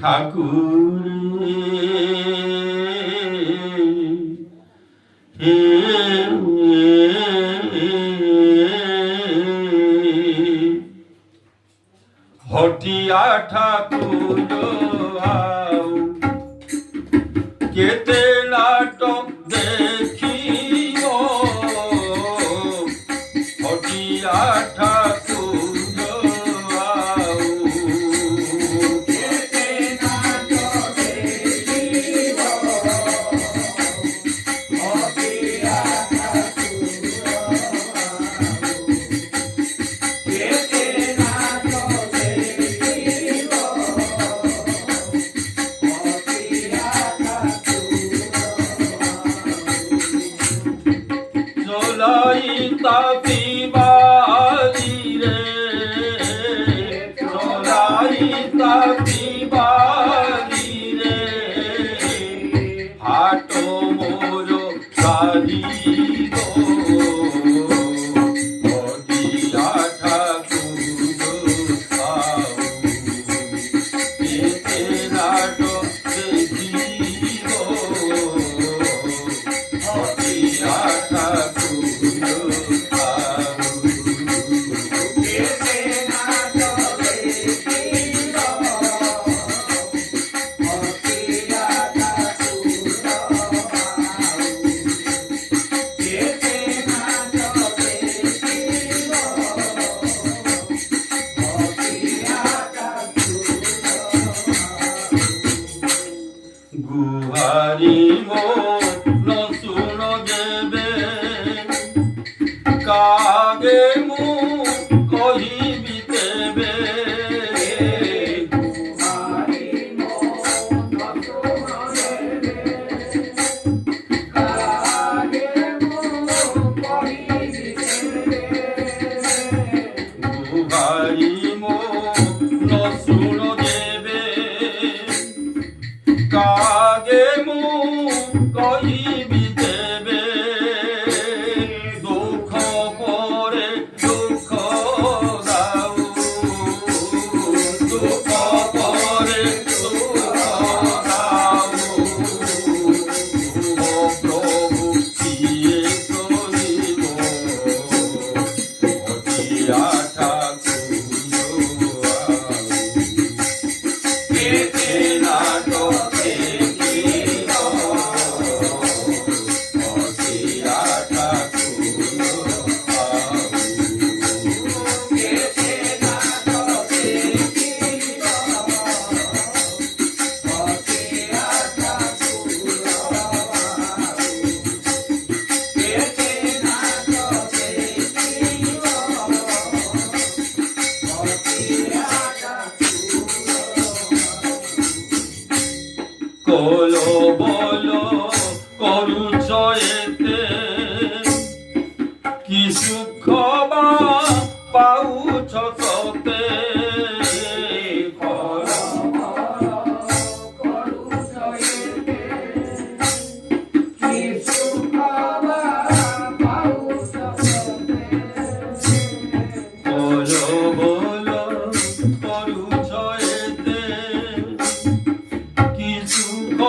ঠাকুর হটিয়া ঠাকুর আও কেতে নাটক দেখিব হটিয়া ঠাকুর আও কেতে নাটক দেখিব হটিয়া ঠাকুর কেতে নাটক দেখিব হটিয়া চলাই তাপিবারি রে চলাই তাপিবারি রে হাটো মোর সারি গো হটিয়া ঠাকুর আও কেতে নাটক দেখিব হটিয়া ঠাকুর আও কেতে নাটক দেখিব হটিয়া কেতে নাটক দেখিব হটিয়া গুহারি মো নসুন দেবে কাগে মু কহিবি দেবে হরি মন নসুনদেবে কাগে মন কহিবি দেবে গুহারি মো নসুন দেবে কাগে মু কহিবি দেবে দুঃখ পরে দুঃখ দাও দুঃখ পরে দুঃখ দাও ও প্রভু কিয়ে চলিব হটিয়া ঠাকুর কেতে নাটক দেখিব হটিয়া ঠাকুর কেতে নাটক দেখিব হটিয়া কেতে নাটক দেখিব হটিয়া কলো বলো করুছ এতে কি সুখ বা পাউছ সতে কলো করুছ এতে কি সুখ বা পাউছ সতে বলো বলো করুছ এতে কি সুখ